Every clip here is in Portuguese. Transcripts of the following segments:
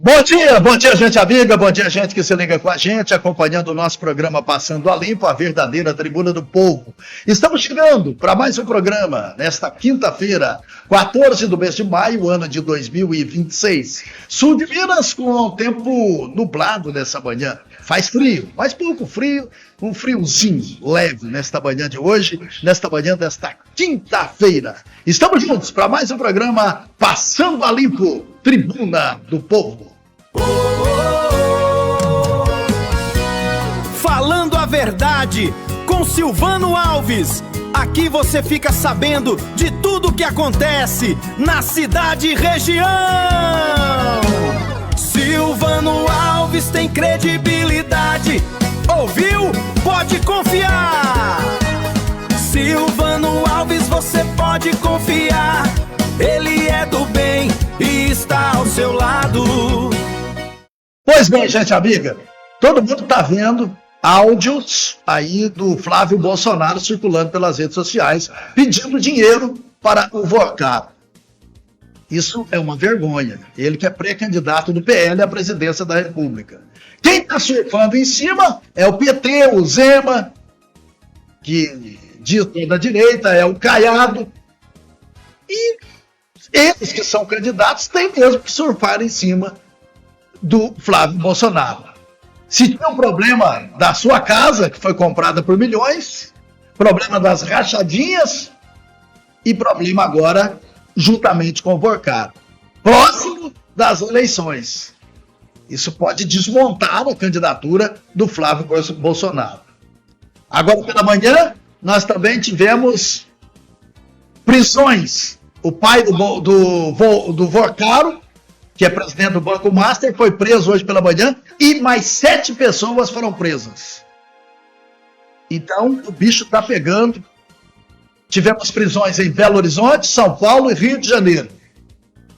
Bom dia, gente amiga, bom dia, gente que se liga com a gente, acompanhando o nosso programa Passando a Limpo, a verdadeira tribuna do povo. Estamos chegando para mais um programa, nesta quinta-feira, 14 do mês de maio, ano de 2026. Sul de Minas, com o tempo nublado nessa manhã. Faz frio, mas pouco frio, um friozinho leve nesta manhã de hoje, nesta manhã desta quinta-feira. Estamos juntos para mais um programa Passando a Limpo, Tribuna do Povo. Falando a verdade com Silvano Alves. Aqui você fica sabendo de tudo que acontece na cidade e região. Silvano Alves tem credibilidade. Ouviu? Pode confiar. Silvano Alves você pode confiar. Ele é do bem e está ao seu lado. Pois bem, gente amiga, todo mundo está vendo áudios aí do Flávio Bolsonaro circulando pelas redes sociais, pedindo dinheiro para o Vorcap. Isso é uma vergonha. Ele que é pré-candidato do PL à presidência da República. Quem está surfando em cima é o PT, o Zema, que diz da direita, é o Caiado. E eles que são candidatos têm mesmo que surfar em cima do Flávio Bolsonaro. Se tem um problema da sua casa, que foi comprada por milhões, problema das rachadinhas e problema agora juntamente com o Vorcap. Próximo das eleições. Isso pode desmontar a candidatura do Flávio Bolsonaro. Agora pela manhã, nós também tivemos prisões. O pai do Vorcaro, que é presidente do Banco Master, foi preso hoje pela manhã e mais 7 pessoas foram presas. Então, o bicho está pegando. Tivemos prisões em Belo Horizonte, São Paulo e Rio de Janeiro.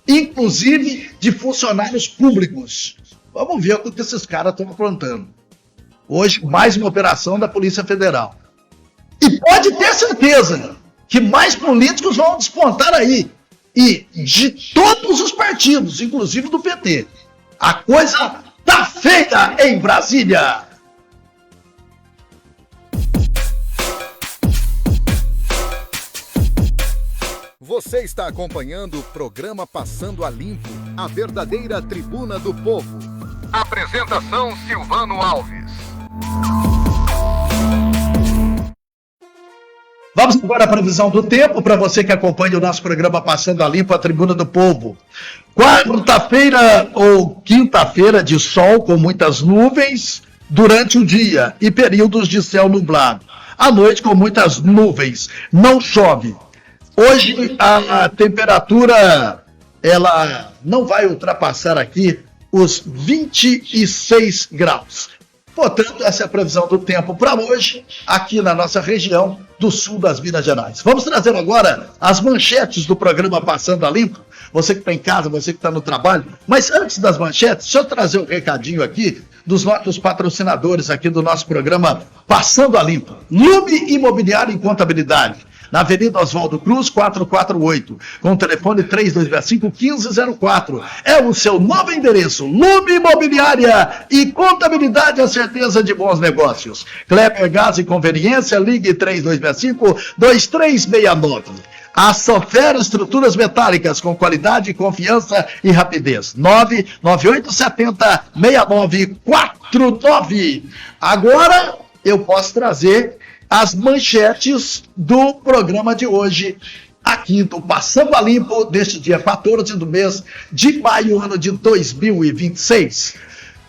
Inclusive de funcionários públicos. Vamos ver o que esses caras estão aprontando. Hoje, mais uma operação da Polícia Federal. E pode ter certeza que mais políticos vão despontar aí. E de todos os partidos, inclusive do PT. A coisa tá feia em Brasília. Você está acompanhando o programa Passando a Limpo, a verdadeira tribuna do povo. Apresentação Silvano Alves. Vamos agora à previsão do tempo, para você que acompanha o nosso programa Passando a Limpo, a Tribuna do Povo. Quarta-feira ou quinta-feira de sol com muitas nuvens durante o dia e períodos de céu nublado. À noite com muitas nuvens, não chove. Hoje a temperatura ela não vai ultrapassar aqui os 26 graus. Portanto, essa é a previsão do tempo para hoje, aqui na nossa região do sul das Minas Gerais. Vamos trazer agora as manchetes do programa Passando a Limpo. Você que está em casa, você que está no trabalho. Mas antes das manchetes, deixa eu trazer um recadinho aqui dos nossos patrocinadores aqui do nosso programa Passando a Limpo. Lume Imobiliário e Contabilidade. Na Avenida Oswaldo Cruz, 448, com o telefone 3225-1504. É o seu novo endereço, Lume Imobiliária e Contabilidade, a certeza de bons negócios. Kleber Gás e Conveniência, ligue 3225-2369. A Sofera Estruturas Metálicas, com qualidade, confiança e rapidez. 99870-6949. Agora eu posso trazer as manchetes do programa de hoje, aqui do Passando a Limpo, deste dia 14 do mês de maio, ano de 2026.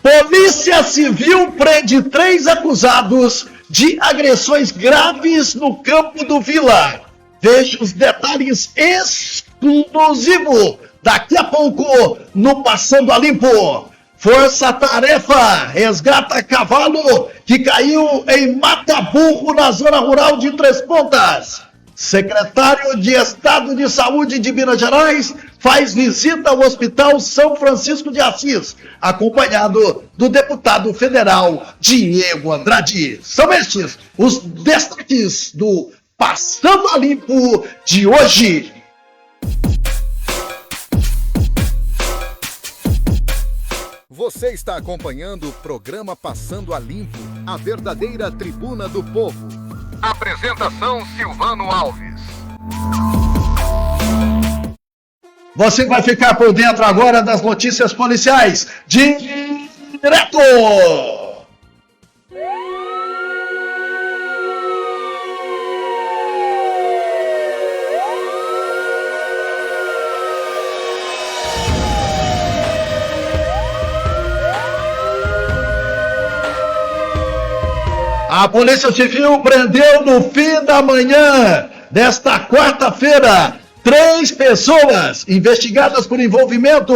Polícia Civil prende 3 acusados de agressões graves no Campo do Vila. Veja os detalhes exclusivos daqui a pouco no Passando a Limpo. Força Tarefa resgata cavalo que caiu em Mata Burro, na zona rural de Três Pontas. Secretário de Estado de Saúde de Minas Gerais faz visita ao Hospital São Francisco de Assis, acompanhado do deputado federal Diego Andrade. São estes os destaques do Passando a Limpo de hoje. Você está acompanhando o programa Passando a Limpo, a verdadeira tribuna do povo. Apresentação Silvano Alves. Você vai ficar por dentro agora das notícias policiais. Direto! A Polícia Civil prendeu no fim da manhã desta quarta-feira 3 pessoas investigadas por envolvimento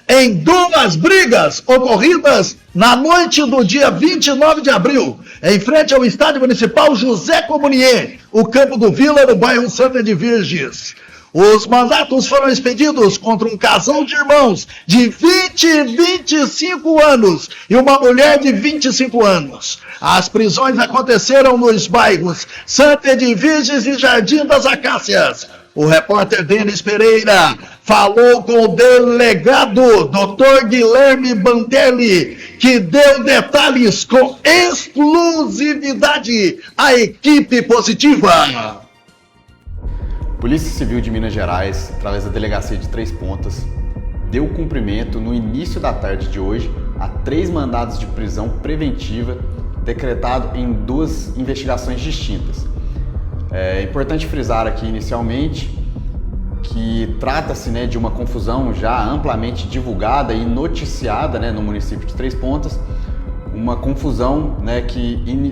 em 2 brigas ocorridas na noite do dia 29 de abril, em frente ao Estádio Municipal José Comunier, o Campo do Vila, no bairro Santa de Virges. Os mandatos foram expedidos contra um casal de irmãos de 20 e 25 anos e uma mulher de 25 anos. As prisões aconteceram nos bairros Santa de Virges e Jardim das Acácias. O repórter Denis Pereira falou com o delegado Dr. Guilherme Bandelli, que deu detalhes com exclusividade à equipe positiva. Polícia Civil de Minas Gerais, através da Delegacia de Três Pontas, deu cumprimento no início da tarde de hoje a 3 mandados de prisão preventiva decretado em 2 investigações distintas. É importante frisar aqui inicialmente que trata-se, de uma confusão já amplamente divulgada e noticiada, no município de Três Pontas, uma confusão,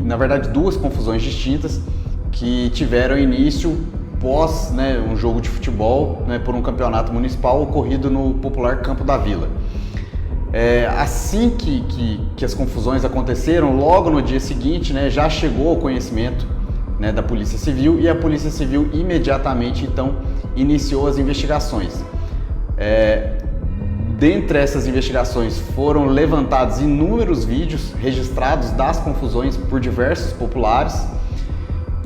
na verdade 2 confusões distintas que tiveram início pós um jogo de futebol por um campeonato municipal ocorrido no popular Campo da Vila. Assim que as confusões aconteceram, logo no dia seguinte já chegou ao conhecimento da Polícia Civil, e a Polícia Civil imediatamente então iniciou as investigações. Dentre essas investigações foram levantados inúmeros vídeos registrados das confusões por diversos populares,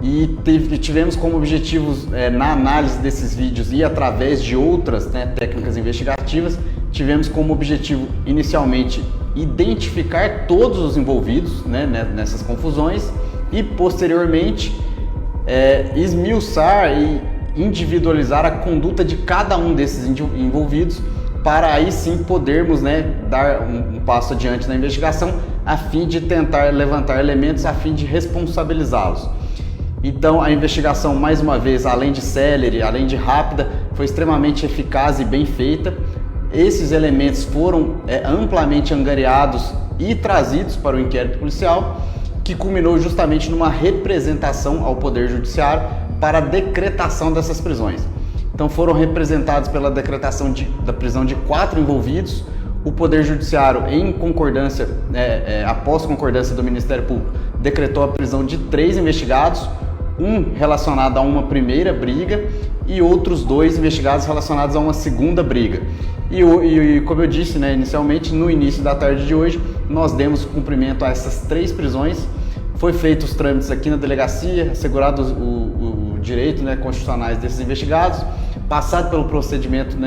e tivemos como objetivos, na análise desses vídeos e através de outras técnicas investigativas, tivemos como objetivo inicialmente identificar todos os envolvidos nessas confusões e posteriormente esmiuçar e individualizar a conduta de cada um desses envolvidos, para aí sim podermos dar um passo adiante na investigação, a fim de tentar levantar elementos a fim de responsabilizá-los. Então a investigação, mais uma vez, além de célere, além de rápida, foi extremamente eficaz e bem feita. Esses elementos foram amplamente angariados e trazidos para o inquérito policial, que culminou justamente numa representação ao Poder Judiciário para a decretação dessas prisões. Então foram representados pela decretação da prisão de 4 envolvidos. O Poder Judiciário, em concordância, após concordância do Ministério Público, decretou a prisão de 3 investigados, um relacionado a uma primeira briga e outros 2 investigados relacionados a uma segunda briga. E como eu disse inicialmente, no início da tarde de hoje, nós demos cumprimento a essas 3 prisões. Foi feito os trâmites aqui na delegacia, assegurado o direito constitucionais desses investigados, passado pelo procedimento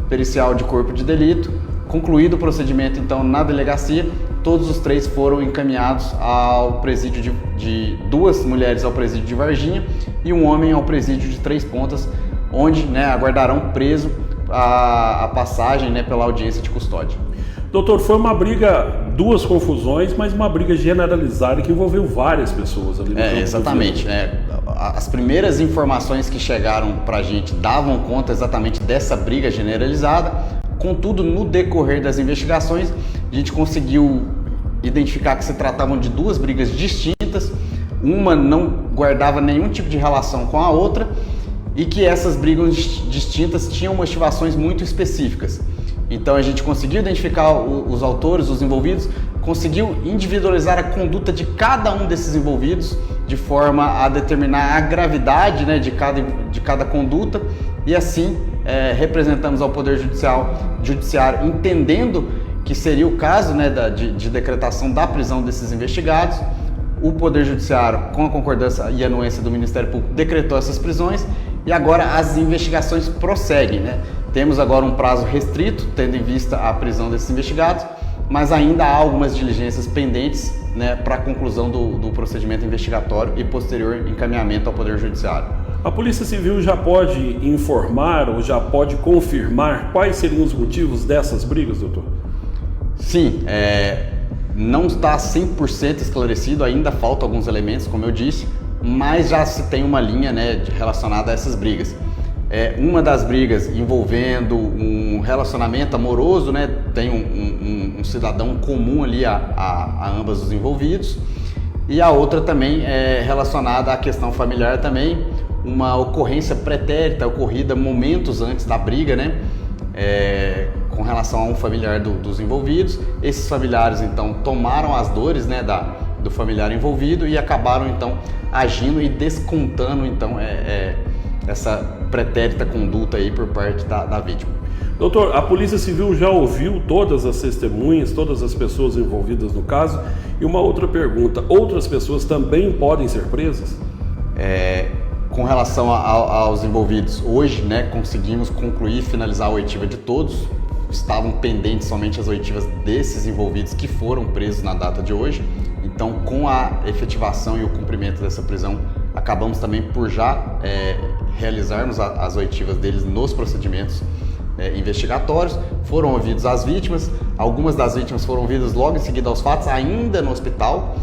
pericial de corpo de delito, concluído o procedimento então na delegacia, todos os 3 foram encaminhados ao presídio de 2 mulheres ao presídio de Varginha e um homem ao presídio de Três Pontas, onde aguardarão preso a passagem pela audiência de custódia. Doutor, foi uma briga, 2 confusões, mas uma briga generalizada que envolveu várias pessoas ali no campo. Exatamente. As primeiras informações que chegaram para a gente davam conta exatamente dessa briga generalizada. Contudo, no decorrer das investigações, a gente conseguiu identificar que se tratavam de 2 brigas distintas. Uma não guardava nenhum tipo de relação com a outra e que essas brigas distintas tinham motivações muito específicas. Então a gente conseguiu identificar os autores, os envolvidos, conseguiu individualizar a conduta de cada um desses envolvidos de forma a determinar a gravidade de cada conduta, e assim representamos ao Poder Judiciário, entendendo que seria o caso de decretação da prisão desses investigados. O Poder Judiciário, com a concordância e anuência do Ministério Público, decretou essas prisões e agora as investigações prosseguem. Temos agora um prazo restrito, tendo em vista a prisão desses investigados, mas ainda há algumas diligências pendentes, né, para a conclusão do procedimento investigatório e posterior encaminhamento ao Poder Judiciário. A Polícia Civil já pode informar ou já pode confirmar quais seriam os motivos dessas brigas, doutor? Sim, não está 100% esclarecido, ainda faltam alguns elementos, como eu disse, mas já se tem uma linha, né, relacionada a essas brigas. Uma das brigas envolvendo um relacionamento amoroso, né, tem um cidadão comum ali a ambas os envolvidos, e a outra também é relacionada à questão familiar também, uma ocorrência pretérita ocorrida momentos antes da briga, né, com relação a um familiar dos envolvidos. Esses familiares então tomaram as dores, né, do familiar envolvido e acabaram então agindo e descontando então essa pretérita conduta aí por parte da vítima. Doutor, a Polícia Civil já ouviu todas as testemunhas, todas as pessoas envolvidas no caso? E uma outra pergunta, outras pessoas também podem ser presas? Com relação aos envolvidos, hoje, né, conseguimos concluir e finalizar a oitiva de todos. Estavam pendentes somente as oitivas desses envolvidos que foram presos na data de hoje. Então, com a efetivação e o cumprimento dessa prisão, acabamos também por já realizarmos as oitivas deles nos procedimentos investigatórios. Foram ouvidos as vítimas, algumas das vítimas foram ouvidas logo em seguida aos fatos, ainda no hospital,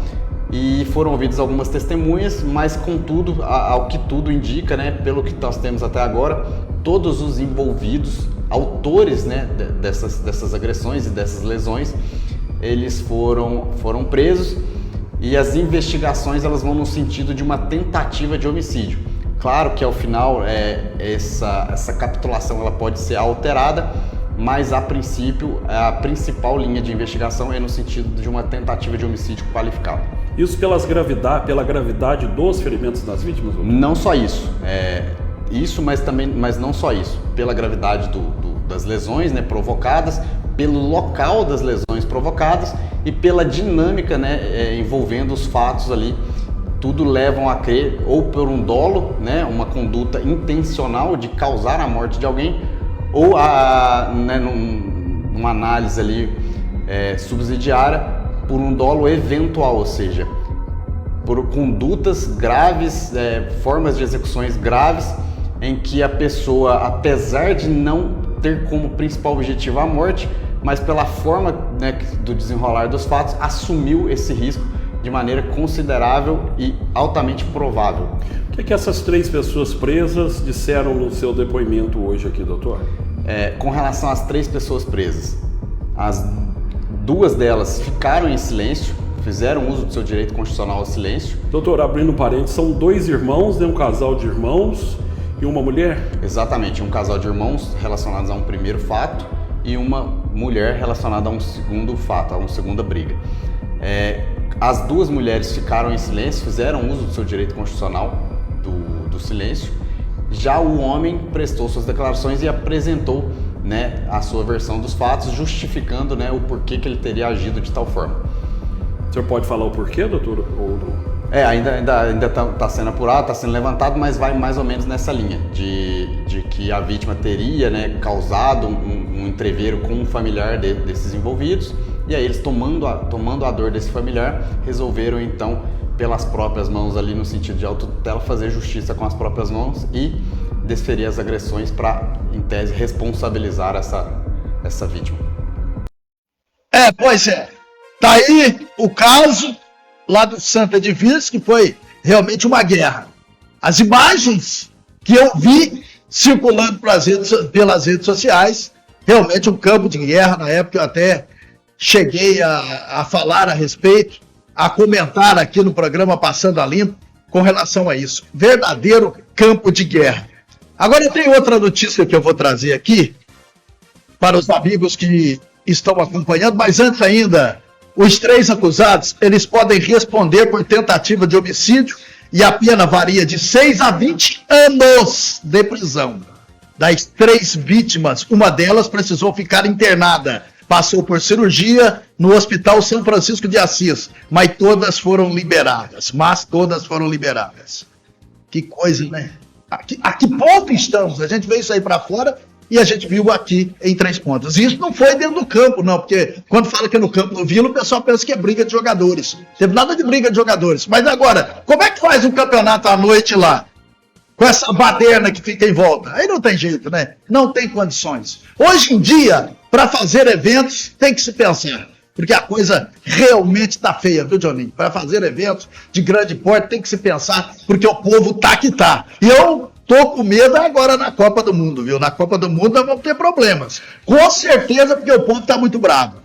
e foram ouvidas algumas testemunhas, mas contudo, ao que tudo indica, né, pelo que nós temos até agora, todos os envolvidos, autores, né, dessas agressões e dessas lesões, eles foram presos, e as investigações elas vão no sentido de uma tentativa de homicídio. Claro que ao final essa capitulação ela pode ser alterada, mas a princípio a principal linha de investigação é no sentido de uma tentativa de homicídio qualificado. Isso pela gravidade dos ferimentos das vítimas? Não só isso, mas não só isso, pela gravidade das lesões, né, provocadas, pelo local das lesões provocadas e pela dinâmica, né, envolvendo os fatos ali. Tudo levam a crer, ou por um dolo, né, uma conduta intencional de causar a morte de alguém, ou né, numa análise ali subsidiária, por um dolo eventual, ou seja, por condutas graves, formas de execuções graves, em que a pessoa, apesar de não ter como principal objetivo a morte, mas pela forma, né, do desenrolar dos fatos, assumiu esse risco de maneira considerável e altamente provável. O que essas 3 pessoas presas disseram no seu depoimento hoje aqui, doutor? Com relação às 3 pessoas presas, as 2 delas ficaram em silêncio, fizeram uso do seu direito constitucional ao silêncio. Doutor, abrindo parênteses, são 2 irmãos, né, um casal de irmãos e uma mulher? Exatamente, um casal de irmãos relacionados a um primeiro fato e uma mulher relacionada a um segundo fato, a uma segunda briga. As 2 mulheres ficaram em silêncio, fizeram uso do seu direito constitucional do silêncio. Já o homem prestou suas declarações e apresentou, né, a sua versão dos fatos, justificando, né, o porquê que ele teria agido de tal forma. O senhor pode falar o porquê, doutor? Ou não? Ainda está sendo apurado, está sendo levantado, mas vai mais ou menos nessa linha, de que a vítima teria, né, causado um entreveiro com um familiar desses envolvidos, e aí eles tomando a dor desse familiar, resolveram então, pelas próprias mãos ali no sentido de autotutela, fazer justiça com as próprias mãos e desferir as agressões para, em tese, responsabilizar essa vítima. Pois é. Tá aí o caso lá do Santa de Vils, que foi realmente uma guerra. As imagens que eu vi circulando pelas redes sociais, realmente um campo de guerra. Na época eu até cheguei a falar a respeito, a comentar aqui no programa Passando a Limpo com relação a isso. Verdadeiro campo de guerra. Agora eu tenho outra notícia que eu vou trazer aqui para os amigos que estão acompanhando, mas antes ainda, os 3 acusados, eles podem responder por tentativa de homicídio e a pena varia de 6 a 20 anos de prisão. Das 3 vítimas, uma delas precisou ficar internada, passou por cirurgia no Hospital São Francisco de Assis, mas todas foram liberadas. Que coisa, né? A que ponto estamos? A gente vê isso aí para fora e a gente viu aqui em Três Pontas. E isso não foi dentro do campo, não, porque quando fala que é no campo do Vila, o pessoal pensa que é briga de jogadores. Não teve nada de briga de jogadores. Mas agora, como é que faz um campeonato à noite lá? Com essa baderna que fica em volta. Aí não tem jeito, né? Não tem condições. Hoje em dia, para fazer eventos, tem que se pensar. Porque a coisa realmente está feia, viu, Johninho? Para fazer eventos de grande porte, tem que se pensar, porque o povo tá que tá. E eu tô com medo agora na Copa do Mundo, viu? Na Copa do Mundo nós vamos ter problemas. Com certeza, porque o povo tá muito bravo.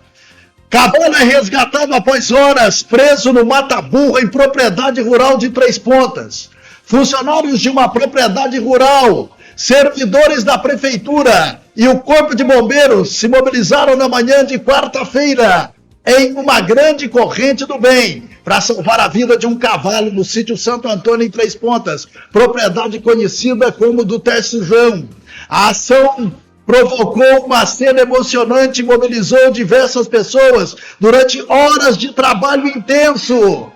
Cavalo é resgatado após horas, preso no Mata Burra em propriedade rural de Três Pontas. Funcionários de uma propriedade rural, servidores da prefeitura e o Corpo de Bombeiros se mobilizaram na manhã de quarta-feira em uma grande corrente do bem para salvar a vida de um cavalo no sítio Santo Antônio em Três Pontas, propriedade conhecida como do Tércio João. A ação provocou uma cena emocionante e mobilizou diversas pessoas durante horas de trabalho intenso.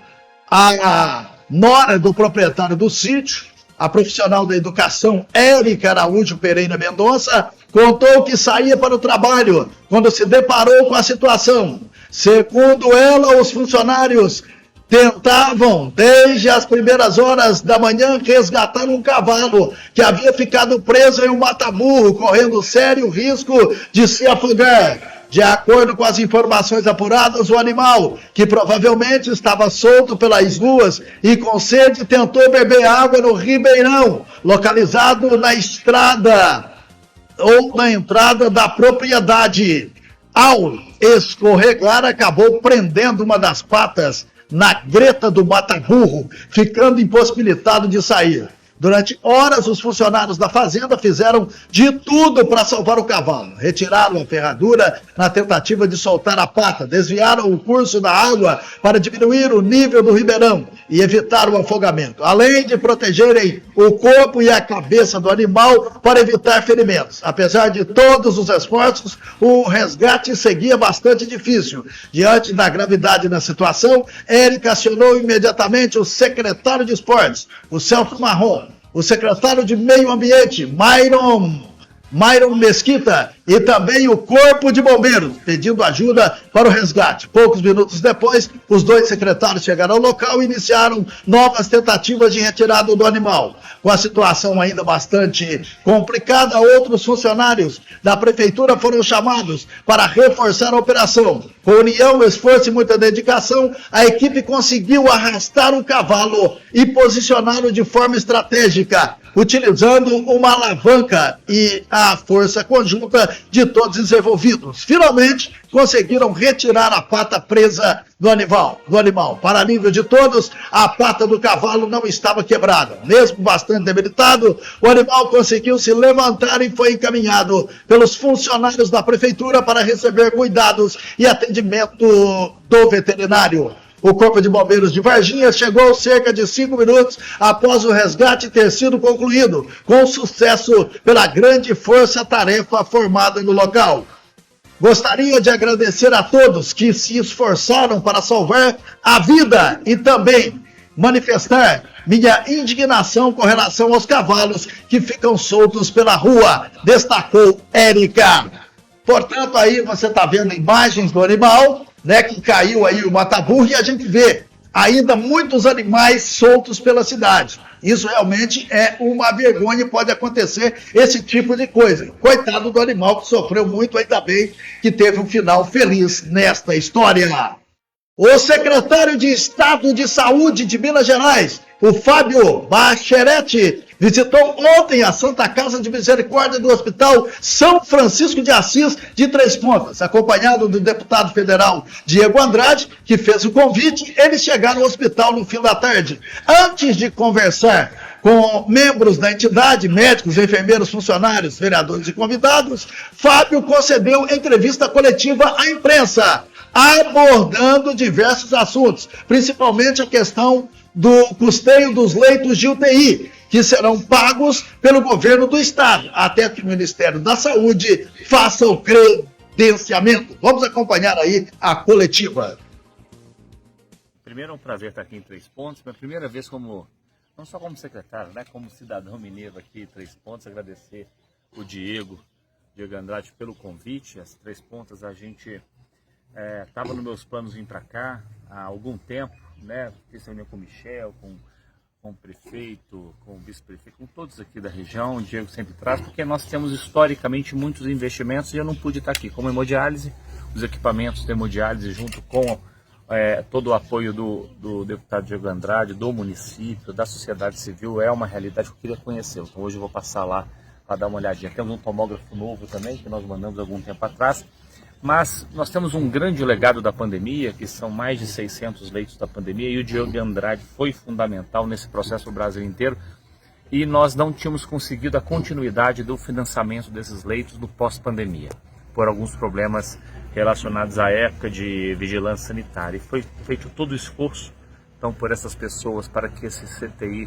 A nora do proprietário do sítio, a profissional da educação Érica Araújo Pereira Mendonça, contou que saía para o trabalho quando se deparou com a situação. Segundo ela, os funcionários tentavam, desde as primeiras horas da manhã, resgatar um cavalo que havia ficado preso em um mata-burro, correndo sério risco de se afogar. De acordo com as informações apuradas, o animal, que provavelmente estava solto pelas ruas e com sede, tentou beber água no Ribeirão, localizado na estrada ou na entrada da propriedade. Ao escorregar, acabou prendendo uma das patas na greta do mata-burro, ficando impossibilitado de sair. Durante horas, os funcionários da fazenda fizeram de tudo para salvar o cavalo. Retiraram a ferradura na tentativa de soltar a pata, desviaram o curso da água para diminuir o nível do ribeirão e evitar o afogamento, além de protegerem o corpo e a cabeça do animal para evitar ferimentos. Apesar de todos os esforços, o resgate seguia bastante difícil. Diante da gravidade da situação, Érica acionou imediatamente o secretário de Esportes, o Celso Marrom, o secretário de Meio Ambiente, Myron Mesquita, e também o Corpo de Bombeiros, pedindo ajuda para o resgate. Poucos minutos depois, os dois secretários chegaram ao local e iniciaram novas tentativas de retirada do animal. Com a situação ainda bastante complicada, outros funcionários da prefeitura foram chamados para reforçar a operação. Com união, esforço e muita dedicação, a equipe conseguiu arrastar o cavalo e posicioná-lo de forma estratégica, utilizando uma alavanca e a força conjunta de todos os envolvidos. Finalmente, conseguiram retirar a pata presa do animal. Para alívio de todos, a pata do cavalo não estava quebrada. Mesmo bastante debilitado, o animal conseguiu se levantar e foi encaminhado pelos funcionários da prefeitura para receber cuidados e atendimento do veterinário. O Corpo de Bombeiros de Varginha chegou cerca de 5 minutos após o resgate ter sido concluído, com sucesso pela grande força-tarefa formada no local. Gostaria de agradecer a todos que se esforçaram para salvar a vida e também manifestar minha indignação com relação aos cavalos que ficam soltos pela rua, destacou Érica. Portanto, aí você está vendo imagens do animal, né, que caiu aí o mata-burro, e a gente vê ainda muitos animais soltos pela cidade. Isso realmente é uma vergonha e pode acontecer esse tipo de coisa. Coitado do animal que sofreu muito, ainda bem que teve um final feliz nesta história. O secretário de Estado de Saúde de Minas Gerais, o Fábio Bacheretti, visitou ontem a Santa Casa de Misericórdia do Hospital São Francisco de Assis de Três Pontas, acompanhado do deputado federal Diego Andrade, que fez o convite. Eles chegaram ao hospital no fim da tarde. Antes de conversar com membros da entidade, médicos, enfermeiros, funcionários, vereadores e convidados, Fábio concedeu entrevista coletiva à imprensa, abordando diversos assuntos, principalmente a questão do custeio dos leitos de UTI, que serão pagos pelo governo do estado, até que o Ministério da Saúde faça o credenciamento. Vamos acompanhar aí a coletiva. Primeiro é um prazer estar aqui em Três Pontos, minha primeira vez como, não só como secretário, né, como cidadão mineiro aqui em Três Pontos, agradecer o Diego, Diego Andrade, pelo convite. As Três Pontas, a gente estava nos meus planos vir para cá há algum tempo, né? Fiz reunião com o Michel, com o prefeito, com o vice-prefeito, com todos aqui da região. O Diego sempre traz, porque nós temos historicamente muitos investimentos e eu não pude estar aqui. Como hemodiálise, os equipamentos de hemodiálise, junto com todo o apoio do deputado Diego Andrade, do município, da sociedade civil, é uma realidade que eu queria conhecer. Então hoje eu vou passar lá para dar uma olhadinha. Temos um tomógrafo novo também, que nós mandamos algum tempo atrás. Mas nós temos um grande legado da pandemia, que são mais de 600 leitos da pandemia, e o Diego Andrade foi fundamental nesse processo no Brasil inteiro, e nós não tínhamos conseguido a continuidade do financiamento desses leitos no pós-pandemia, por alguns problemas relacionados à época de vigilância sanitária. E foi feito todo o esforço, então, por essas pessoas para que esse CTI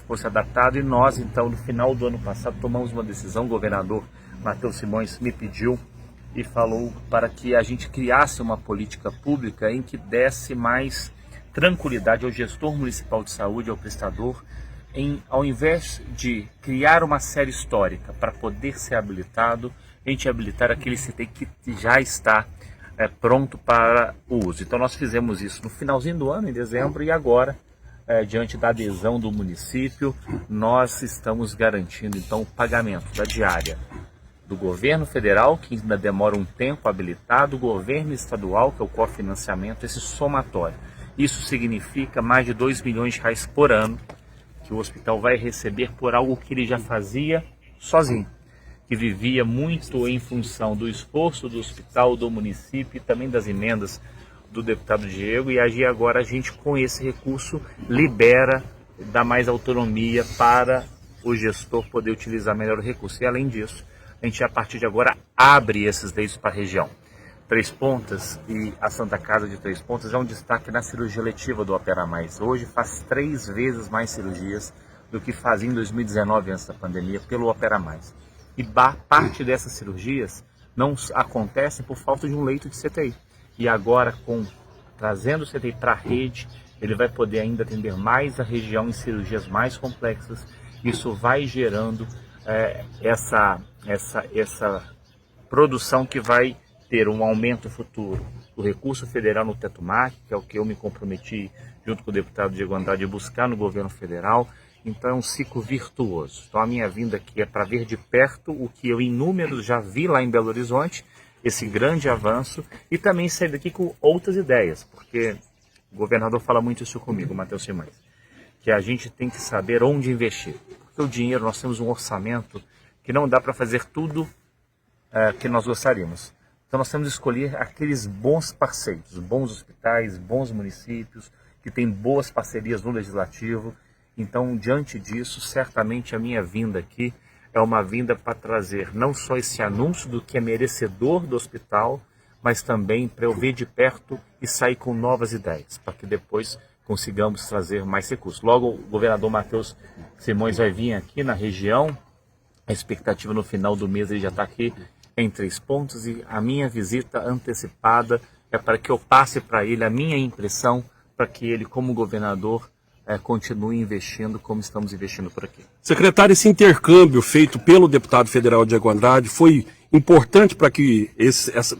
fosse adaptado, e nós, então, no final do ano passado, tomamos uma decisão. O governador Matheus Simões me pediu e falou para que a gente criasse uma política pública em que desse mais tranquilidade ao gestor municipal de saúde, ao prestador, ao invés de criar uma série histórica para poder ser habilitado, a gente habilitar aquele CTI que já está pronto para o uso. Então nós fizemos isso no finalzinho do ano, em dezembro, e agora, diante da adesão do município, nós estamos garantindo então o pagamento da diária do governo federal, que ainda demora um tempo habilitado, do governo estadual, que é o cofinanciamento, esse somatório. Isso significa mais de R$2 milhões por ano que o hospital vai receber por algo que ele já fazia sozinho, que vivia muito em função do esforço do hospital, do município e também das emendas do deputado Diego, e agora a gente, com esse recurso, libera, dá mais autonomia para o gestor poder utilizar melhor o recurso. E além disso, a gente, a partir de agora, abre esses leitos para a região. Três Pontas e a Santa Casa de Três Pontas é um destaque na cirurgia letiva do Opera Mais. Hoje faz 3 vezes mais cirurgias do que fazia em 2019, antes da pandemia, pelo Opera Mais. E parte dessas cirurgias não acontecem por falta de um leito de CTI. E agora, trazendo o CTI para a rede, ele vai poder ainda atender mais a região em cirurgias mais complexas. Isso vai gerando essa produção que vai ter um aumento futuro do recurso federal no Teto MAC, que é o que eu me comprometi junto com o deputado Diego Andrade a buscar no governo federal. Então é um ciclo virtuoso. Então a minha vinda aqui é para ver de perto o que eu em números já vi lá em Belo Horizonte, esse grande avanço, e também sair daqui com outras ideias, porque o governador fala muito isso comigo, Matheus Simões, que a gente tem que saber onde investir. Porque o dinheiro, nós temos um orçamento que não dá para fazer tudo que nós gostaríamos. Então nós temos que escolher aqueles bons parceiros, bons hospitais, bons municípios, que têm boas parcerias no legislativo. Então, diante disso, certamente a minha vinda aqui é uma vinda para trazer não só esse anúncio do que é merecedor do hospital, mas também para eu ver de perto e sair com novas ideias, para que depois consigamos trazer mais recursos. Logo, o governador Matheus Simões vai vir aqui na região, a expectativa no final do mês ele já está aqui em Três Pontas, e a minha visita antecipada é para que eu passe para ele a minha impressão, para que ele, como governador, continue investindo como estamos investindo por aqui. Secretário, esse intercâmbio feito pelo deputado federal Diego Andrade foi importante para que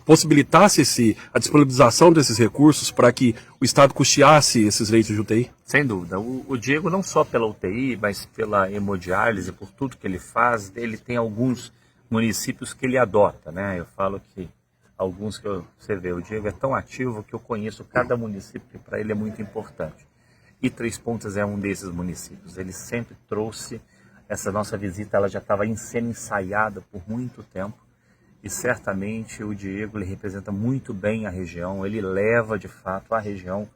possibilitasse a disponibilização desses recursos para que o Estado custeasse esses leitos de UTI? Sem dúvida. O Diego, não só pela UTI, mas pela hemodiálise, por tudo que ele faz, ele tem alguns municípios que ele adota, né? Eu falo que alguns você vê, o Diego é tão ativo que eu conheço cada município que para ele é muito importante. E Três Pontas é um desses municípios. Ele sempre trouxe, essa nossa visita, ela já estava sendo ensaiada por muito tempo, e certamente o Diego, ele representa muito bem a região, ele leva de fato a região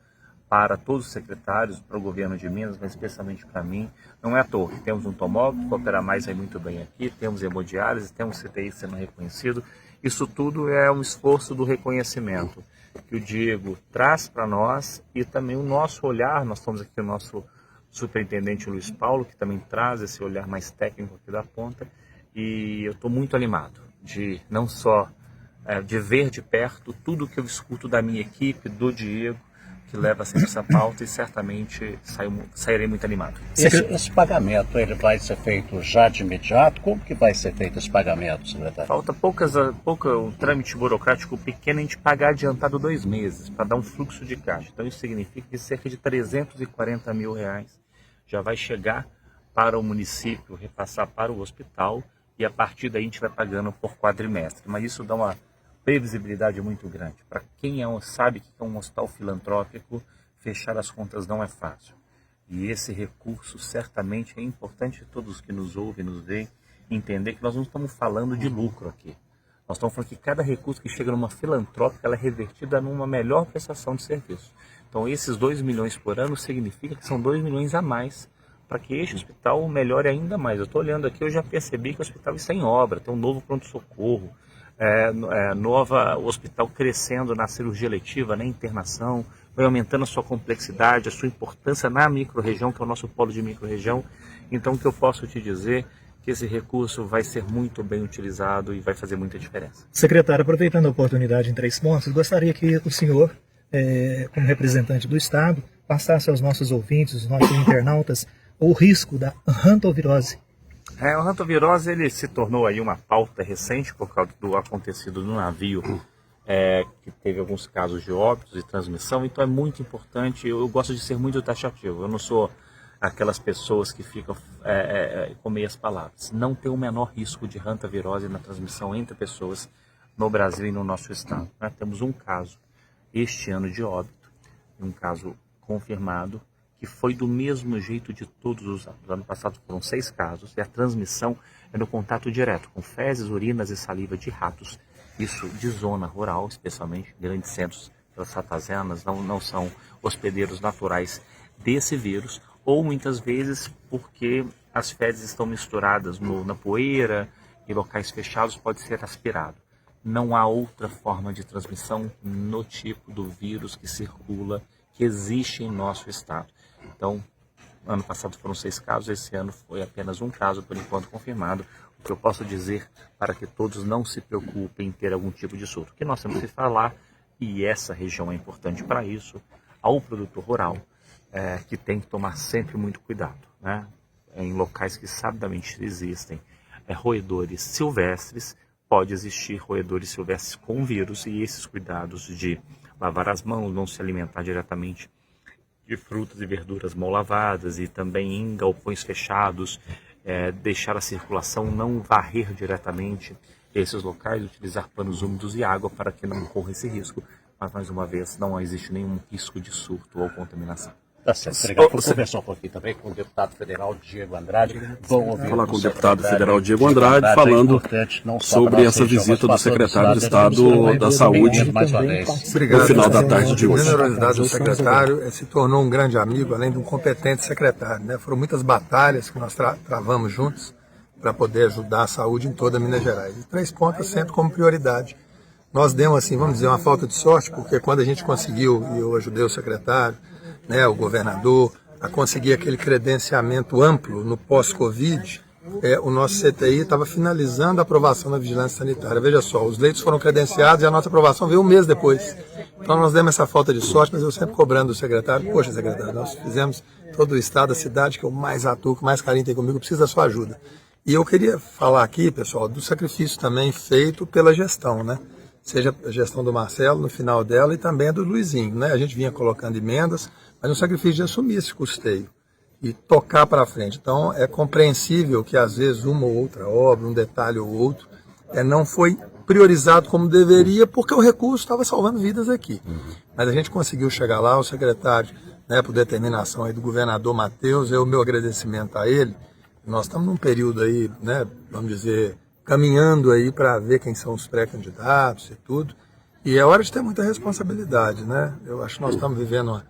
para todos os secretários, para o governo de Minas, mas especialmente para mim. Não é à toa, temos um tomógrafo, o Opera Mais vai muito bem aqui, temos hemodiálise, temos CTI sendo reconhecido. Isso tudo é um esforço do reconhecimento que o Diego traz para nós, e também o nosso olhar. Nós estamos aqui o nosso superintendente Luiz Paulo, que também traz esse olhar mais técnico aqui da ponta, e eu estou muito animado de não só de ver de perto tudo que eu escuto da minha equipe, do Diego, que leva sempre essa pauta e certamente sairei muito animado. Esse pagamento ele vai ser feito já de imediato? Como que vai ser feito esse pagamento, secretário? Falta um trâmite burocrático pequeno, a gente pagar adiantado 2 meses para dar um fluxo de caixa. Então isso significa que cerca de R$340 mil já vai chegar para o município, repassar para o hospital, e a partir daí a gente vai pagando por quadrimestre. Mas isso dá uma previsibilidade muito grande. Para quem sabe que é um hospital filantrópico, fechar as contas não é fácil. E esse recurso certamente é importante todos que nos ouvem, nos veem, entender que nós não estamos falando de lucro aqui. Nós estamos falando que cada recurso que chega numa filantrópica ela é revertida numa melhor prestação de serviço. Então esses 2 milhões por ano significa que são 2 milhões a mais para que este hospital melhore ainda mais. Eu estou olhando aqui, eu já percebi que o hospital está em obra, tem um novo pronto-socorro, o hospital crescendo na cirurgia letiva, na internação, vai aumentando a sua complexidade, a sua importância na microrregião, que é o nosso polo de microrregião. Então o que eu posso te dizer que esse recurso vai ser muito bem utilizado e vai fazer muita diferença. Secretário, aproveitando a oportunidade em 3 pontos, gostaria que o senhor, como representante do Estado, passasse aos nossos ouvintes, os nossos internautas, o risco da hantavirose. O hantavirose ele se tornou aí uma pauta recente por causa do acontecido no navio, que teve alguns casos de óbitos e transmissão, então é muito importante. Eu gosto de ser muito taxativo, eu não sou aquelas pessoas que ficam com meias palavras. Não tem o menor risco de hantavirose na transmissão entre pessoas no Brasil e no nosso estado. Temos um caso este ano de óbito, um caso confirmado, que foi do mesmo jeito de todos os anos. No ano passado foram 6 casos, e a transmissão é no contato direto com fezes, urinas e saliva de ratos. Isso de zona rural, especialmente grandes centros, as ratazanas não são hospedeiros naturais desse vírus, ou muitas vezes porque as fezes estão misturadas na poeira, em locais fechados pode ser aspirado. Não há outra forma de transmissão no tipo do vírus que circula, que existe em nosso estado. Então, ano passado foram 6 casos, esse ano foi apenas um caso, por enquanto confirmado. O que eu posso dizer para que todos não se preocupem em ter algum tipo de surto, que nós temos que falar, e essa região é importante para isso, ao produtor rural, que tem que tomar sempre muito cuidado, né? Em locais que sabidamente existem roedores silvestres, pode existir roedores silvestres com vírus, e esses cuidados de lavar as mãos, não se alimentar diretamente de frutas e verduras mal lavadas, e também em galpões fechados, deixar a circulação, não varrer diretamente esses locais, utilizar panos úmidos e água para que não corra esse risco. Mas, mais uma vez, não existe nenhum risco de surto ou contaminação. Tá certo, obrigado. Vamos conversar um pouquinho também com o deputado federal Diego Andrade. Vamos falar com o deputado federal Diego Andrade, falando sobre essa visita do secretário de Estado da Saúde no final da tarde de hoje. A generosidade do secretário se tornou um grande amigo, além de um competente secretário, né? Foram muitas batalhas que nós travamos juntos para poder ajudar a saúde em toda Minas Gerais. E 3 pontos sempre como prioridade. Nós demos, assim, vamos dizer, uma falta de sorte, porque quando a gente conseguiu, e eu ajudei o secretário, né, o governador, a conseguir aquele credenciamento amplo no pós-Covid, o nosso CTI estava finalizando a aprovação da vigilância sanitária. Veja só, os leitos foram credenciados e a nossa aprovação veio um mês depois. Então nós demos essa falta de sorte, mas eu sempre cobrando do secretário, poxa, secretário, nós fizemos todo o estado, a cidade que eu mais atuo, que mais carinho tem comigo, precisa da sua ajuda. E eu queria falar aqui, pessoal, do sacrifício também feito pela gestão, né? Seja a gestão do Marcelo no final dela e também a do Luizinho, né? A gente vinha colocando emendas, mas no sacrifício de assumir esse custeio e tocar para frente. Então é compreensível que às vezes uma ou outra obra, um detalhe ou outro, não foi priorizado como deveria, porque o recurso estava salvando vidas aqui. Mas a gente conseguiu chegar lá, o secretário, né, por determinação aí do governador Matheus, o meu agradecimento a ele. Nós estamos num período aí, né, vamos dizer, caminhando aí para ver quem são os pré-candidatos e tudo. E é hora de ter muita responsabilidade, né? Eu acho que nós estamos vivendo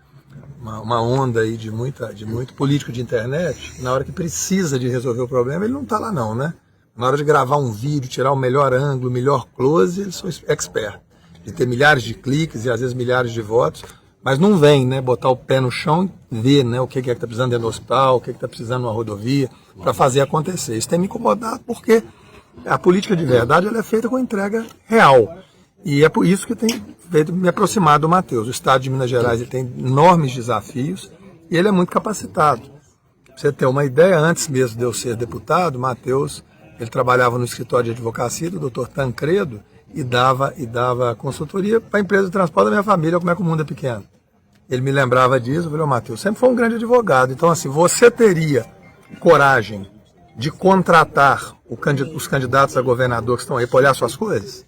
uma onda aí de muito político de internet, na hora que precisa de resolver o problema, ele não está lá não, né? Na hora de gravar um vídeo, tirar o melhor ângulo, o melhor close, eles são expert. De ter milhares de cliques e às vezes milhares de votos, mas não vem, né? Botar o pé no chão e ver, né, o que está precisando dentro do hospital, o que está precisando numa rodovia, para fazer acontecer. Isso tem me incomodado porque a política de verdade ela é feita com entrega real. E é por isso que eu tenho feito me aproximar do Matheus. O Estado de Minas Gerais ele tem enormes desafios e ele é muito capacitado. Pra você ter uma ideia, antes mesmo de eu ser deputado, o Matheus, ele trabalhava no escritório de advocacia do Dr. Tancredo e dava consultoria para a empresa de transporte da minha família, como é que o mundo é pequeno. Ele me lembrava disso, eu falei, Matheus, sempre foi um grande advogado. Então, assim, você teria coragem de contratar os candidatos a governador que estão aí para olhar suas coisas?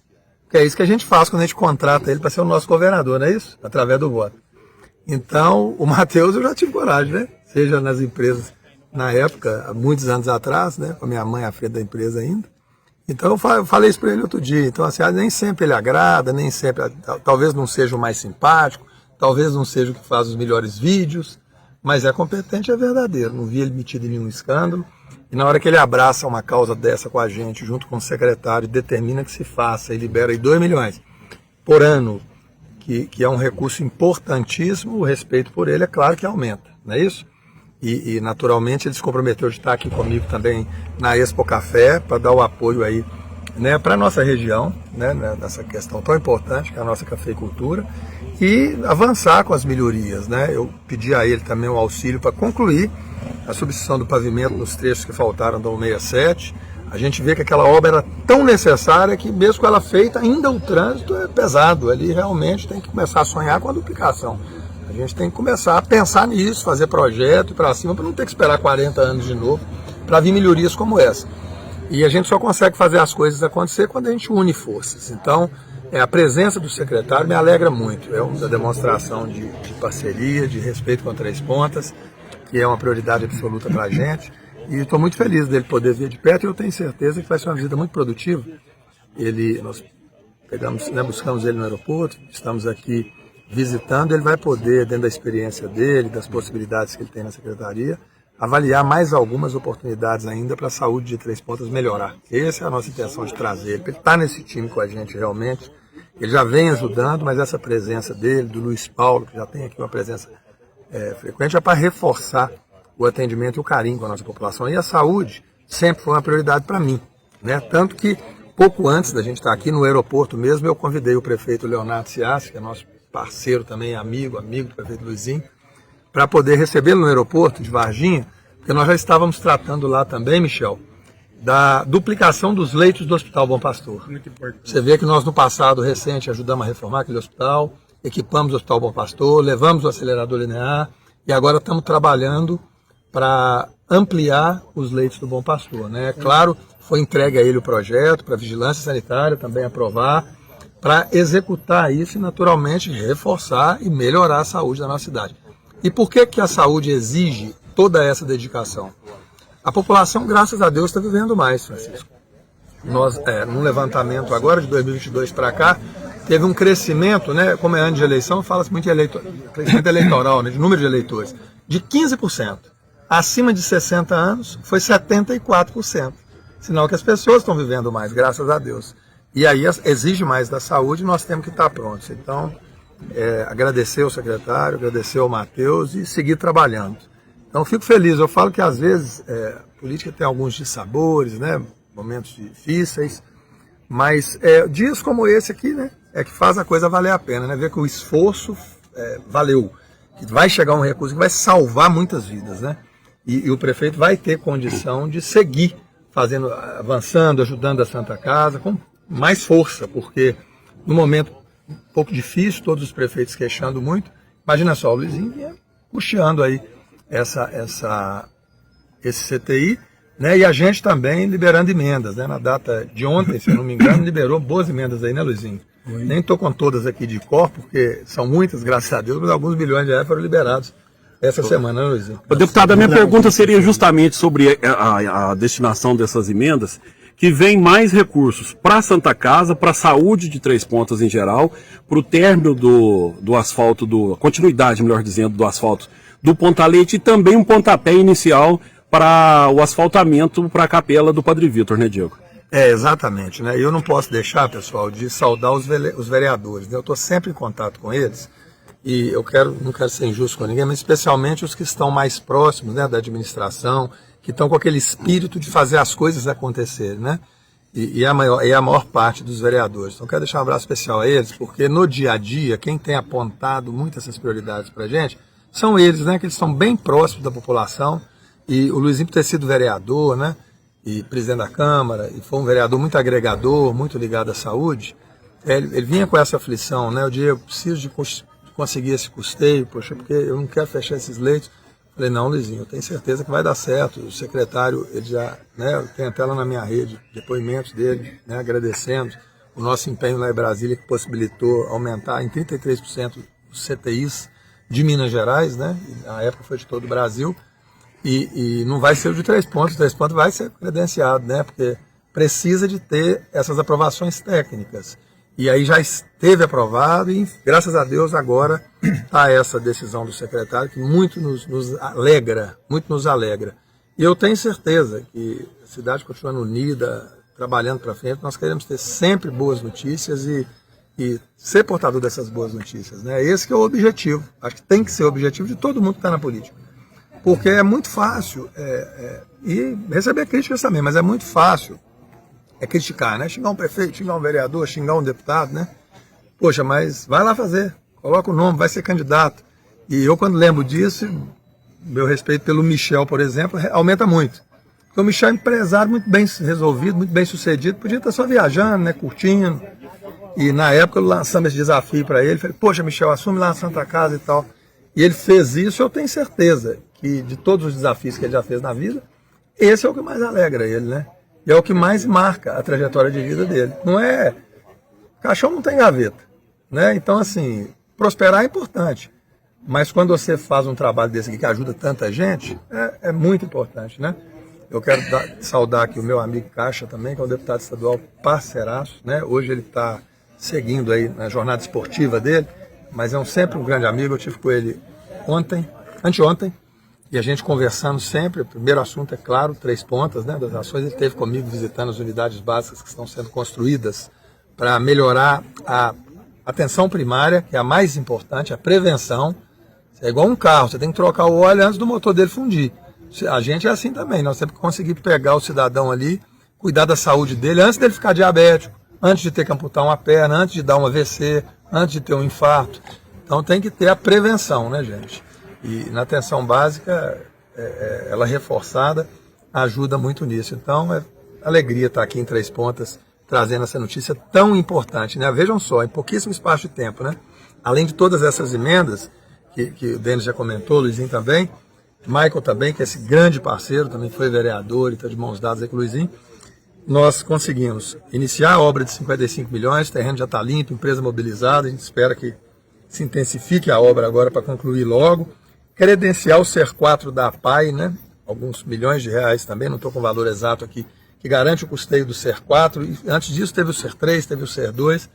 Que é isso que a gente faz quando a gente contrata ele para ser o nosso governador, não é isso? Através do voto. Então, o Matheus eu já tive coragem, né? Seja nas empresas, na época, há muitos anos atrás, né? Com a minha mãe à frente da empresa ainda. Então, eu falei isso para ele outro dia. Então, assim, nem sempre ele agrada, nem sempre, talvez não seja o mais simpático, talvez não seja o que faz os melhores vídeos, mas é competente e é verdadeiro. Não vi ele metido em nenhum escândalo. E na hora que ele abraça uma causa dessa com a gente, junto com o secretário, determina que se faça e libera aí 2 milhões por ano, que é um recurso importantíssimo, o respeito por ele é claro que aumenta, não é isso? E naturalmente ele se comprometeu de estar aqui comigo também na Expo Café, para dar o apoio aí, né, para a nossa região, né, nessa questão tão importante que é a nossa cafeicultura, e avançar com as melhorias, né? Eu pedi a ele também um auxílio para concluir a substituição do pavimento nos trechos que faltaram da 167. A gente vê que aquela obra era tão necessária que mesmo com ela feita, ainda o trânsito é pesado. Ali realmente tem que começar a sonhar com a duplicação. A gente tem que começar a pensar nisso, fazer projeto e para cima, para não ter que esperar 40 anos de novo para vir melhorias como essa. E a gente só consegue fazer as coisas acontecer quando a gente une forças. Então, a presença do secretário me alegra muito. É uma demonstração de parceria, de respeito com Três Pontas, que é uma prioridade absoluta para a gente. E estou muito feliz dele poder vir de perto e eu tenho certeza que vai ser uma visita muito produtiva. Nós buscamos ele no aeroporto, estamos aqui visitando, ele vai poder, dentro da experiência dele, das possibilidades que ele tem na secretaria, avaliar mais algumas oportunidades ainda para a saúde de Três Pontas melhorar. Essa é a nossa intenção de trazer ele. Ele está nesse time com a gente realmente, ele já vem ajudando, mas essa presença dele, do Luiz Paulo, que já tem aqui uma presença frequente, é para reforçar o atendimento e o carinho com a nossa população. E a saúde sempre foi uma prioridade para mim, né? Tanto que, pouco antes da gente estar aqui no aeroporto mesmo, eu convidei o prefeito Leonardo Ciassi, que é nosso parceiro também, amigo do prefeito Luizinho, para poder recebê-lo no aeroporto de Varginha, porque nós já estávamos tratando lá também, Michel, da duplicação dos leitos do Hospital Bom Pastor. Muito importante. Você vê que nós no passado recente ajudamos a reformar aquele hospital, equipamos o Hospital Bom Pastor, levamos o acelerador linear e agora estamos trabalhando para ampliar os leitos do Bom Pastor, né? Claro, foi entregue a ele o projeto para a Vigilância Sanitária também aprovar, para executar isso e naturalmente reforçar e melhorar a saúde da nossa cidade. E por que a saúde exige toda essa dedicação? A população, graças a Deus, está vivendo mais, Francisco. Nós, num levantamento agora de 2022 para cá, teve um crescimento, né, como é ano de eleição, fala-se muito de crescimento eleitoral, né, de número de eleitores, de 15%. Acima de 60 anos foi 74%. Sinal que as pessoas estão vivendo mais, graças a Deus. E aí exige mais da saúde e nós temos que estar prontos. Então, agradecer ao secretário, agradecer ao Matheus e seguir trabalhando. Então, fico feliz. Eu falo que às vezes a política tem alguns dissabores, né, momentos difíceis, mas dias como esse aqui, né, é que faz a coisa valer a pena, né, ver que o esforço valeu, que vai chegar um recurso que vai salvar muitas vidas, né, e o prefeito vai ter condição de seguir avançando, ajudando a Santa Casa com mais força, porque no momento um pouco difícil, todos os prefeitos queixando muito, imagina só, o Luizinho vinha puxando aí esse CTI, né, e a gente também liberando emendas, né, na data de ontem, se eu não me engano, liberou boas emendas aí, né, Luizinho? Oi. Nem estou com todas aqui de cor, porque são muitas, graças a Deus, mas alguns milhões de reais foram liberados essa semana, né, Luizinho? Deputado, a minha pergunta seria justamente sobre a destinação dessas emendas, que vem mais recursos para a Santa Casa, para a saúde de Três Pontas em geral, para o término do asfalto, a continuidade, melhor dizendo, do asfalto do Ponta Leite e também um pontapé inicial para o asfaltamento para a capela do Padre Vitor, né, Diego? Exatamente, né? Eu não posso deixar, pessoal, de saudar os vereadores, né? Eu estou sempre em contato com eles e não quero ser injusto com ninguém, mas especialmente os que estão mais próximos, né, da administração, que estão com aquele espírito de fazer as coisas acontecerem, né? e a maior parte dos vereadores. Então, quero deixar um abraço especial a eles, porque no dia a dia, quem tem apontado muito essas prioridades para a gente são eles, né, que eles estão bem próximos da população. E o Luizinho, por ter sido vereador, né, e presidente da Câmara, e foi um vereador muito agregador, muito ligado à saúde, ele vinha com essa aflição, né, o dia eu preciso de conseguir esse custeio, poxa, porque eu não quero fechar esses leitos. Falei, não, Luizinho, eu tenho certeza que vai dar certo. O secretário, ele já, né, eu tenho até lá na minha rede depoimentos dele, né, agradecendo o nosso empenho lá em Brasília, que possibilitou aumentar em 33% os CTIs de Minas Gerais, né, na época foi de todo o Brasil, e não vai ser o de 3 pontos, 3 pontos vai ser credenciado, né, porque precisa de ter essas aprovações técnicas. E aí já esteve aprovado e, graças a Deus, agora está essa decisão do secretário que muito nos alegra, muito nos alegra. E eu tenho certeza que a cidade continuando unida, trabalhando para frente, nós queremos ter sempre boas notícias e ser portador dessas boas notícias, né? Esse que é o objetivo. Acho que tem que ser o objetivo de todo mundo que está na política. Porque é muito fácil, e receber críticas também, mas é muito fácil criticar, né? Xingar um prefeito, xingar um vereador, xingar um deputado, né? Poxa, mas vai lá fazer, coloca o nome, vai ser candidato. E eu, quando lembro disso, meu respeito pelo Michel, por exemplo, aumenta muito. Porque o Michel é um empresário muito bem resolvido, muito bem sucedido, podia estar só viajando, né, curtindo. E na época eu lançamos esse desafio para ele, falei, poxa, Michel, assume lá na Santa Casa e tal. E ele fez isso, eu tenho certeza que de todos os desafios que ele já fez na vida, esse é o que mais alegra ele, né? E é o que mais marca a trajetória de vida dele. Não é... Caixão não tem gaveta, né? Então, assim, prosperar é importante. Mas quando você faz um trabalho desse aqui que ajuda tanta gente, é muito importante, né? Eu quero saudar aqui o meu amigo Caixa também, que é um deputado estadual parceiraço, né? Hoje ele está seguindo aí na jornada esportiva dele, mas é sempre um grande amigo. Eu tive com ele anteontem, e a gente conversando sempre. O primeiro assunto é, claro, 3 pontas, né, das ações. Ele esteve comigo visitando as unidades básicas que estão sendo construídas para melhorar a atenção primária, que é a mais importante, a prevenção. É igual um carro, você tem que trocar o óleo antes do motor dele fundir. A gente é assim também, nós temos que conseguir pegar o cidadão ali, cuidar da saúde dele, antes dele ficar diabético, antes de ter que amputar uma perna, antes de dar um AVC, antes de ter um infarto. Então tem que ter a prevenção, né, gente? E na atenção básica, ela reforçada, ajuda muito nisso. Então é alegria estar aqui em 3 Pontas, trazendo essa notícia tão importante, né? Vejam só, em pouquíssimo espaço de tempo, né? Além de todas essas emendas, que o Denis já comentou, o Luizinho também, Michael também, que é esse grande parceiro, também foi vereador e está de mãos dadas aí com o Luizinho, nós conseguimos iniciar a obra de 55 milhões, o terreno já está limpo, empresa mobilizada, a gente espera que se intensifique a obra agora para concluir logo, credenciar o SER 4 da APAI, né? Alguns milhões de reais também, não estou com o valor exato aqui, que garante o custeio do SER 4, e antes disso teve o SER 3, teve o SER 2,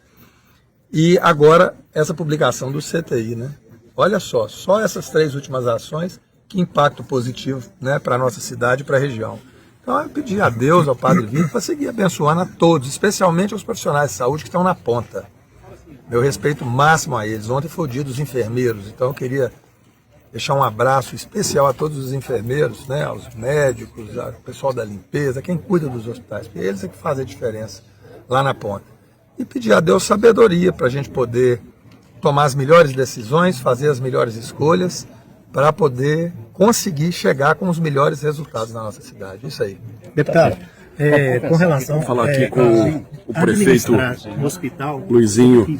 e agora essa publicação do CTI, né? Olha só essas 3 últimas ações, que impacto positivo, né, para a nossa cidade e para a região. Então eu pedi a Deus, ao Padre Vitor, para seguir abençoando a todos, especialmente aos profissionais de saúde que estão na ponta. Meu respeito máximo a eles. Ontem foi o dia dos enfermeiros, então eu queria deixar um abraço especial a todos os enfermeiros, né, aos médicos, ao pessoal da limpeza, quem cuida dos hospitais, porque eles é que fazem a diferença lá na ponta. E pedir a Deus sabedoria para a gente poder tomar as melhores decisões, fazer as melhores escolhas, para poder conseguir chegar com os melhores resultados na nossa cidade. Isso aí. Deputado, com relação... Vou falar aqui com o prefeito Luizinho,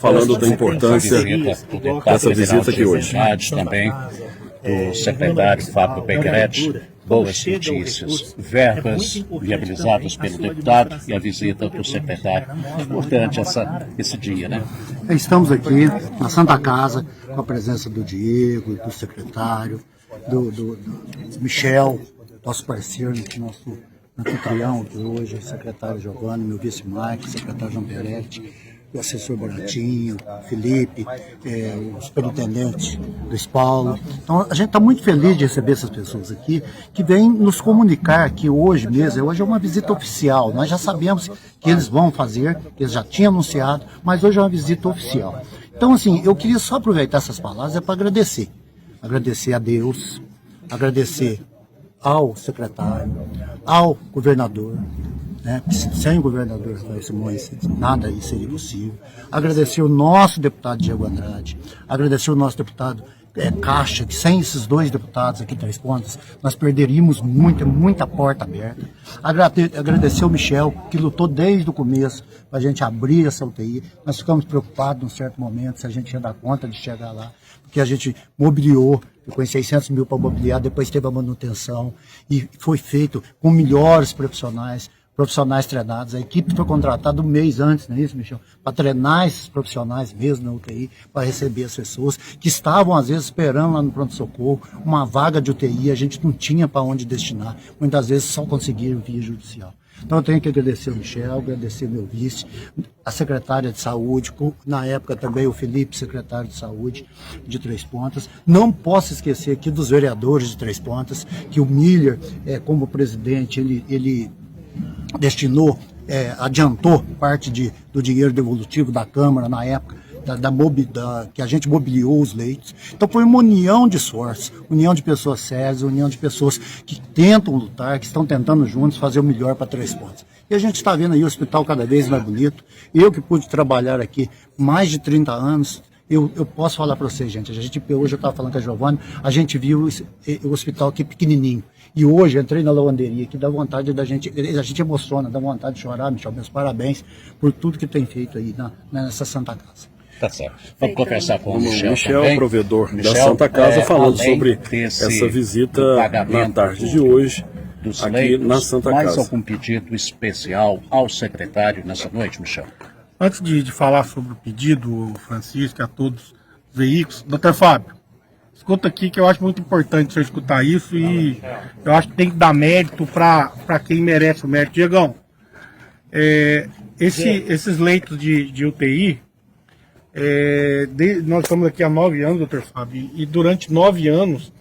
falando da importância dessa visita aqui hoje. Também do secretário Fábio Pegretti, boas notícias, verbas viabilizadas pelo deputado e a visita do secretário. Importante esse dia, né? Estamos aqui na Santa Casa com a presença do Diego, do secretário, do Michel, nosso parceiro, nosso anfitrião de hoje, o secretário Giovanni, meu vice Mike, o secretário João Peretti, o assessor Baratinho, Felipe, o superintendente Luiz Paulo. Então a gente está muito feliz de receber essas pessoas aqui, que vêm nos comunicar que hoje é uma visita oficial. Nós já sabemos que eles vão fazer, que eles já tinham anunciado, mas hoje é uma visita oficial. Então, assim, eu queria só aproveitar essas palavras para agradecer. Agradecer a Deus, agradecer ao secretário, ao governador, né? Sem o governador Rafael Simões, nada isso seria possível. Agradecer o nosso deputado Diego Andrade, agradecer o nosso deputado Caixa, que sem esses 2 deputados aqui, 3 Pontas, nós perderíamos muita porta aberta. Agradecer o Michel, que lutou desde o começo para a gente abrir essa UTI. Nós ficamos preocupados num certo momento se a gente ia dar conta de chegar lá, porque a gente mobiliou, ficou em 600 mil para mobiliar, depois teve a manutenção, e foi feito com melhores profissionais treinados. A equipe foi contratada um mês antes, não é isso, Michel? Para treinar esses profissionais mesmo na UTI, para receber as pessoas que estavam, às vezes, esperando lá no pronto-socorro uma vaga de UTI, a gente não tinha para onde destinar. Muitas vezes só conseguiram via judicial. Então eu tenho que agradecer o Michel, agradecer meu vice, a secretária de saúde, na época também o Felipe, secretário de saúde de Três Pontas. Não posso esquecer aqui dos vereadores de Três Pontas, que o Miller, como presidente, ele destinou, adiantou parte do dinheiro devolutivo da Câmara na época, que a gente mobiliou os leitos. Então foi uma união de esforços, união de pessoas sérias, união de pessoas que tentam lutar, que estão tentando juntos fazer o melhor para Três Pontas. E a gente está vendo aí o hospital cada vez mais bonito. Eu que pude trabalhar aqui mais de 30 anos, eu posso falar para vocês, gente, hoje eu estava falando com a Giovana, a gente viu o hospital aqui pequenininho. E hoje entrei na lavanderia, que dá vontade a gente emociona, dá vontade de chorar, Michel, meus parabéns por tudo que tem feito aí nessa Santa Casa. Tá certo. Vamos conversar com o Michel. Michel é o provedor da Santa Casa, falando sobre essa visita na tarde de hoje aqui leitos, na Santa Casa. Mais algum pedido especial ao secretário nessa noite, Michel? Antes de falar sobre o pedido, Francisco, a todos os veículos, doutor Fábio, escuta aqui que eu acho muito importante o senhor escutar isso e eu acho que tem que dar mérito para quem merece o mérito. Diegão, esses leitos de UTI, nós estamos aqui há 9 anos, doutor Fábio, e durante 9 anos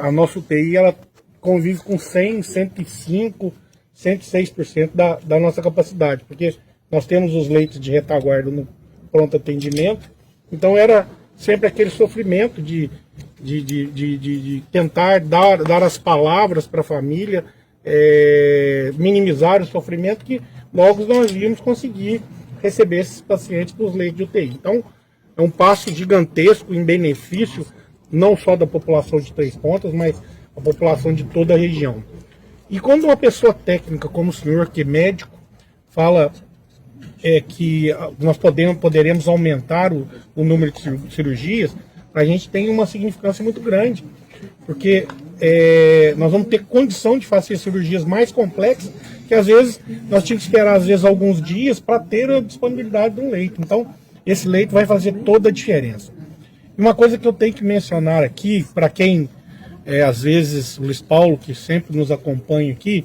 a nossa UTI ela convive com 100, 105, 106% da nossa capacidade, porque nós temos os leitos de retaguarda no pronto atendimento, então era sempre aquele sofrimento de tentar dar as palavras para a família, minimizar o sofrimento, que logo nós íamos conseguir receber esses pacientes para os leitos de UTI. Então, é um passo gigantesco em benefício não só da população de Três Pontas, mas a população de toda a região. E quando uma pessoa técnica como o senhor, que é médico, fala que nós poderemos aumentar o número de cirurgias, a gente tem uma significância muito grande, porque nós vamos ter condição de fazer cirurgias mais complexas, que às vezes nós tínhamos que esperar alguns dias para ter a disponibilidade de um leito. Então, esse leito vai fazer toda a diferença. E uma coisa que eu tenho que mencionar aqui, para quem, às vezes, o Luiz Paulo, que sempre nos acompanha aqui,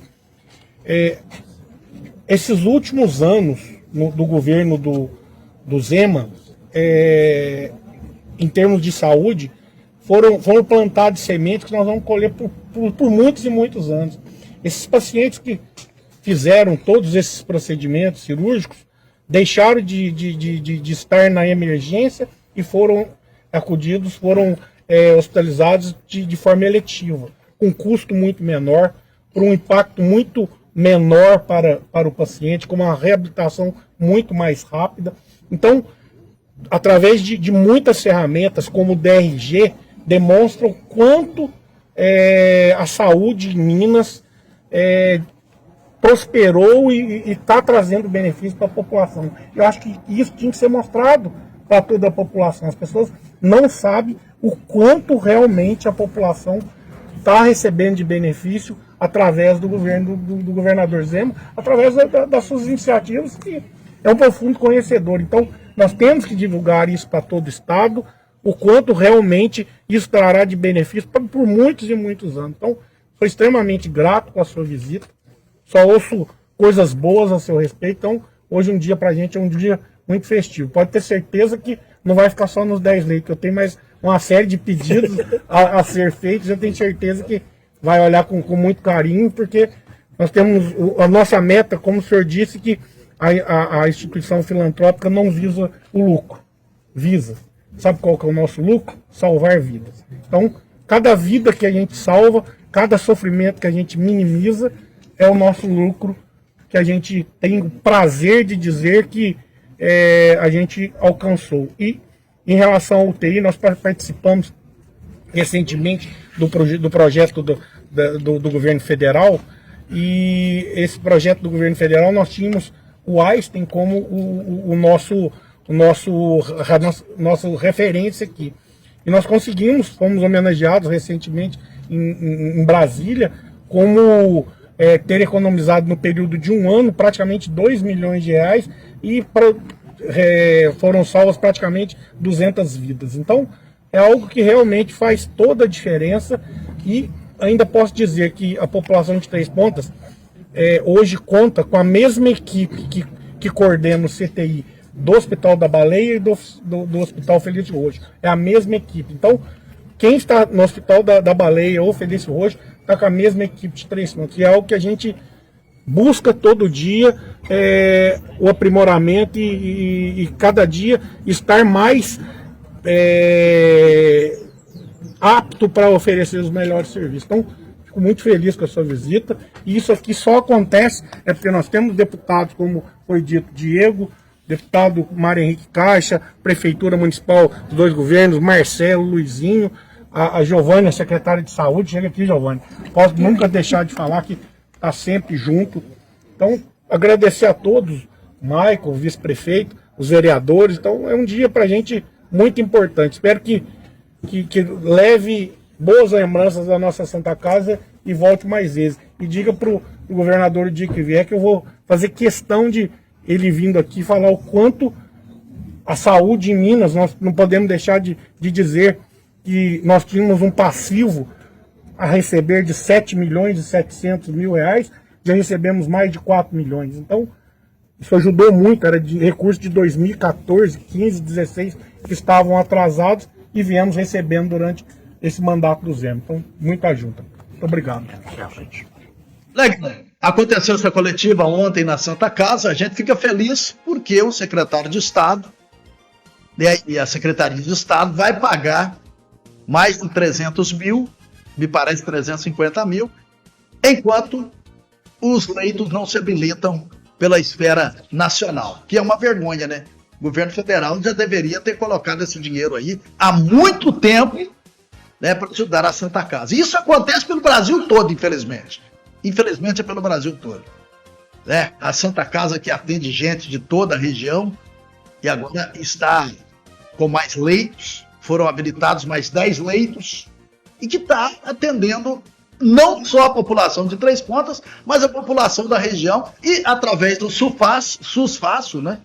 esses últimos anos do governo do Zema, em termos de saúde, foram plantadas sementes que nós vamos colher por muitos e muitos anos. Esses pacientes que fizeram todos esses procedimentos cirúrgicos deixaram de estar na emergência e foram acudidos, foram hospitalizados de forma eletiva, com custo muito menor, por um impacto muito menor para o paciente, com uma reabilitação muito mais rápida. Então, através de muitas ferramentas, como o DRG, demonstram quanto a saúde em Minas prosperou e está trazendo benefício para a população. Eu acho que isso tinha que ser mostrado para toda a população. As pessoas não sabem o quanto realmente a população está recebendo de benefício através do governo do governador Zema, através das suas iniciativas, que é um profundo conhecedor. Então, nós temos que divulgar isso para todo o Estado, o quanto realmente isso trará de benefício por muitos e muitos anos. Então, sou extremamente grato com a sua visita, só ouço coisas boas a seu respeito. Então, hoje um dia para a gente é um dia muito festivo. Pode ter certeza que não vai ficar só nos 10 leitos, eu tenho mais uma série de pedidos a ser feitos. Eu tenho certeza que vai olhar com muito carinho, porque nós temos a nossa meta, como o senhor disse, que a instituição filantrópica não visa o lucro, visa. Sabe qual que é o nosso lucro? Salvar vidas. Então, cada vida que a gente salva, cada sofrimento que a gente minimiza, é o nosso lucro, que a gente tem o prazer de dizer que a gente alcançou. E em relação ao UTI, nós participamos recentemente do projeto do governo federal, e esse projeto do governo federal nós tínhamos o Einstein como o nosso referência aqui. E nós conseguimos, fomos homenageados recentemente em Brasília, como ter economizado no período de um ano praticamente 2 milhões de reais e foram salvas praticamente 200 vidas. Então, é algo que realmente faz toda a diferença, e ainda posso dizer que a população de Três Pontas hoje conta com a mesma equipe que coordena o CTI do Hospital da Baleia e do Hospital Felício Roxo. É a mesma equipe. Então, quem está no Hospital da Baleia ou Felício Roxo está com a mesma equipe de Três Pontas. E é algo que a gente busca todo dia, o aprimoramento e cada dia estar mais apto para oferecer os melhores serviços. Então, fico muito feliz com a sua visita. E isso aqui só acontece porque nós temos deputados, como foi dito, Diego, deputado Mário Henrique Caixa, Prefeitura Municipal dos dois governos, Marcelo, Luizinho, a Giovânia, secretária de Saúde. Chega aqui, Giovânia. Posso nunca deixar de falar que está sempre junto. Então, agradecer a todos, Michael, vice-prefeito, os vereadores. Então, é um dia para a gente muito importante. Espero que leve boas lembranças da nossa Santa Casa e volte mais vezes. E diga para o governador, o dia que vier, que eu vou fazer questão de ele vindo aqui falar o quanto a saúde em Minas, nós não podemos deixar de dizer que nós tínhamos um passivo a receber de 7 milhões e 700 mil reais, já recebemos mais de 4 milhões. Então, isso ajudou muito, era de recursos de 2014, 15, 16, que estavam atrasados e viemos recebendo durante esse mandato do Zé. Então, muita ajuda. Muito obrigado. Legal. Aconteceu essa coletiva ontem na Santa Casa, a gente fica feliz porque o secretário de Estado e a Secretaria de Estado vai pagar mais de 300 mil, me parece 350 mil, enquanto os leitos não se habilitam pela esfera nacional, que é uma vergonha, né? O governo federal já deveria ter colocado esse dinheiro aí há muito tempo, né, para ajudar a Santa Casa. E isso acontece pelo Brasil todo, infelizmente. Infelizmente é pelo Brasil todo. Né? A Santa Casa, que atende gente de toda a região, e agora está com mais leitos, foram habilitados mais 10 leitos, e que está atendendo não só a população de Três Pontas, mas a população da região, e através do SUS-Fácil, né?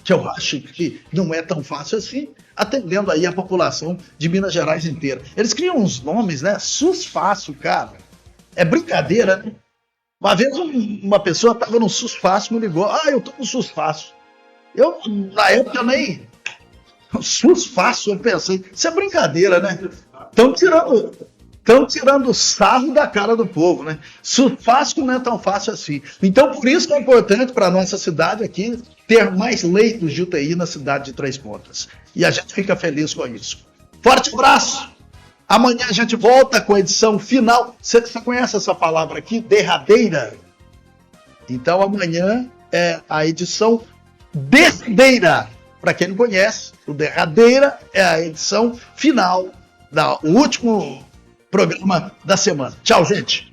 Que eu acho que não é tão fácil assim, atendendo aí a população de Minas Gerais inteira. Eles criam uns nomes, né? SUS-Fácil, cara. É brincadeira, né? Uma vez uma pessoa estava no SUS-Fácil, me ligou, eu tô no SUS-Fácil. Eu, na época, nem... SUS-Fácil, eu pensei, isso é brincadeira, né? Estão tirando sarro da cara do povo, né? SUS-Fácil não é tão fácil assim. Então, por isso que é importante para a nossa cidade aqui ter mais leitos de UTI na cidade de Três Pontas. E a gente fica feliz com isso. Forte abraço! Amanhã a gente volta com a edição final. Você conhece essa palavra aqui? Derradeira. Então amanhã é a edição derradeira. Para quem não conhece, o derradeira é a edição final, o último programa da semana. Tchau, gente.